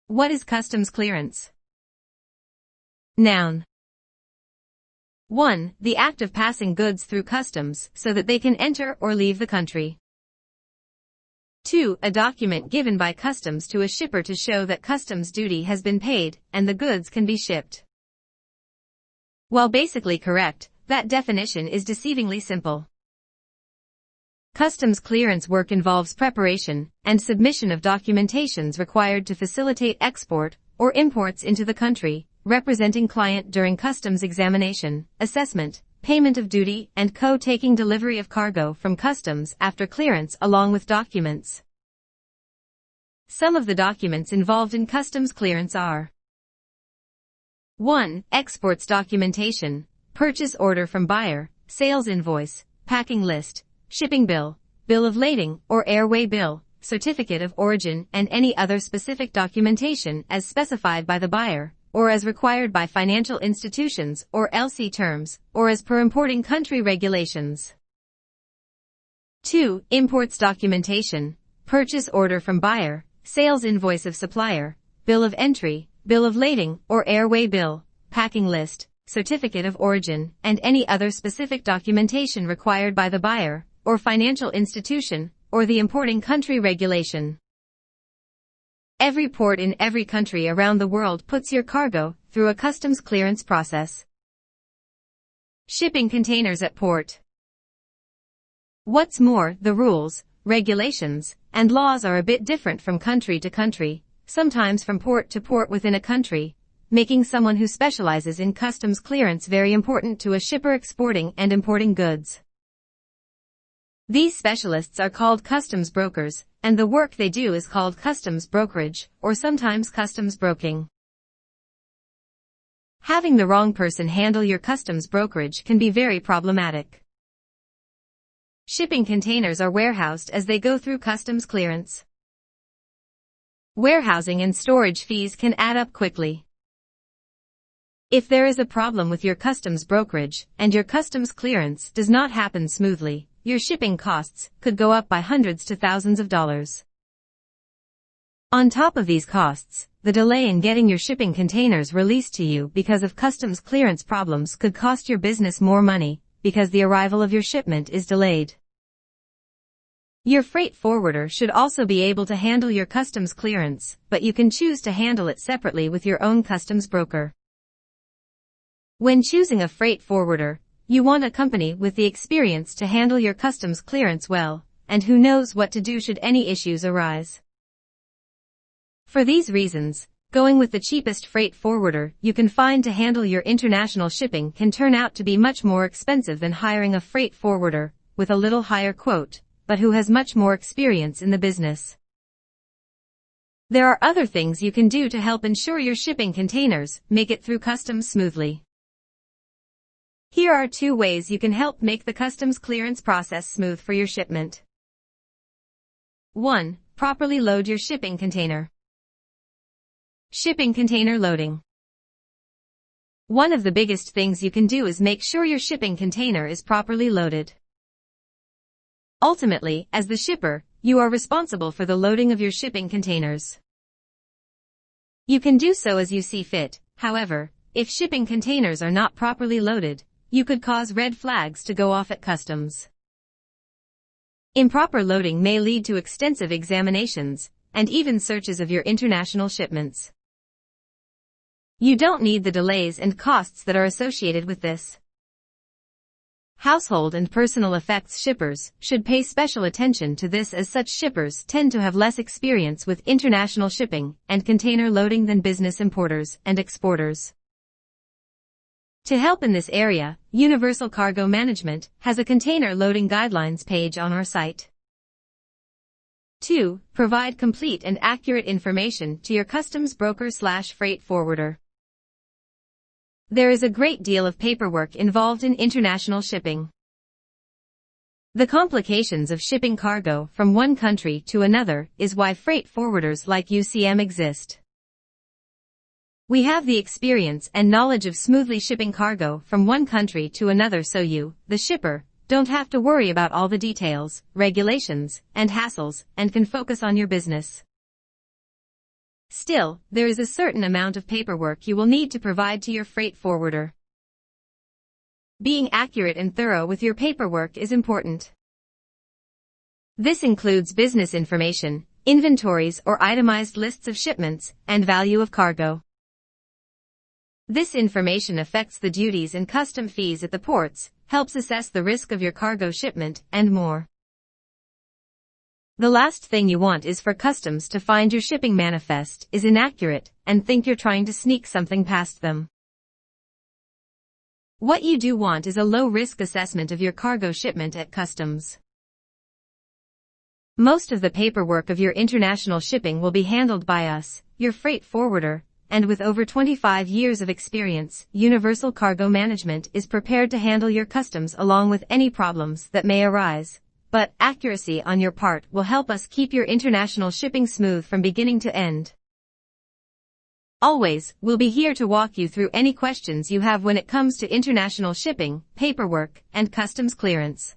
What is customs clearance? Noun. 1. The act of passing goods through customs so that they can enter or leave the country. 2. A document given by customs to a shipper to show that customs duty has been paid and the goods can be shipped. While basically correct, that definition is deceivingly simple. Customs clearance work involves preparation and submission of documentations required to facilitate export or imports into the country, representing client during customs examination, assessment, payment of duty, and taking delivery of cargo from customs after clearance along with documents. Some of the documents involved in customs clearance are 1. Exports documentation, purchase order from buyer, sales invoice, packing list, shipping bill, bill of lading or airway bill, certificate of origin and any other specific documentation as specified by the buyer, or as required by financial institutions or LC terms, or as per importing country regulations. 2. Imports documentation, purchase order from buyer, sales invoice of supplier, bill of entry, bill of lading or airway bill, packing list, certificate of origin, and any other specific documentation required by the buyer, or financial institution, or the importing country regulation. Every port in every country around the world puts your cargo through a customs clearance process. Shipping containers at port. What's more, the rules, regulations, and laws are a bit different from country to country, sometimes from port to port within a country, making someone who specializes in customs clearance very important to a shipper exporting and importing goods. These specialists are called customs brokers, and the work they do is called customs brokerage, or sometimes customs broking. Having the wrong person handle your customs brokerage can be very problematic. Shipping containers are warehoused as they go through customs clearance. Warehousing and storage fees can add up quickly. If there is a problem with your customs brokerage, and your customs clearance does not happen smoothly, your shipping costs could go up by hundreds to thousands of dollars. On top of these costs, the delay in getting your shipping containers released to you because of customs clearance problems could cost your business more money, because the arrival of your shipment is delayed. Your freight forwarder should also be able to handle your customs clearance, but you can choose to handle it separately with your own customs broker. When choosing a freight forwarder, you want a company with the experience to handle your customs clearance well, and who knows what to do should any issues arise. For these reasons, going with the cheapest freight forwarder you can find to handle your international shipping can turn out to be much more expensive than hiring a freight forwarder with a little higher quote, but who has much more experience in the business. There are other things you can do to help ensure your shipping containers make it through customs smoothly. Here are 2 ways you can help make the customs clearance process smooth for your shipment. 1. Properly load your shipping container. Shipping container loading. One of the biggest things you can do is make sure your shipping container is properly loaded. Ultimately, as the shipper, you are responsible for the loading of your shipping containers. You can do so as you see fit. However, if shipping containers are not properly loaded, you could cause red flags to go off at customs. Improper loading may lead to extensive examinations, and even searches of your international shipments. You don't need the delays and costs that are associated with this. Household and personal effects shippers should pay special attention to this, as such shippers tend to have less experience with international shipping and container loading than business importers and exporters. To help in this area, Universal Cargo Management has a container loading guidelines page on our site. 2. Provide complete and accurate information to your customs broker/freight forwarder. There is a great deal of paperwork involved in international shipping. The complications of shipping cargo from one country to another is why freight forwarders like UCM exist. We have the experience and knowledge of smoothly shipping cargo from one country to another, so you, the shipper, don't have to worry about all the details, regulations, and hassles, and can focus on your business. Still, there is a certain amount of paperwork you will need to provide to your freight forwarder. Being accurate and thorough with your paperwork is important. This includes business information, inventories or itemized lists of shipments, and value of cargo. This information affects the duties and custom fees at the ports, helps assess the risk of your cargo shipment, and more. The last thing you want is for customs to find your shipping manifest is inaccurate and think you're trying to sneak something past them. What you do want is a low-risk assessment of your cargo shipment at customs. Most of the paperwork of your international shipping will be handled by us, your freight forwarder, and with over 25 years of experience, Universal Cargo Management is prepared to handle your customs along with any problems that may arise. But accuracy on your part will help us keep your international shipping smooth from beginning to end. Always, we'll be here to walk you through any questions you have when it comes to international shipping, paperwork, and customs clearance.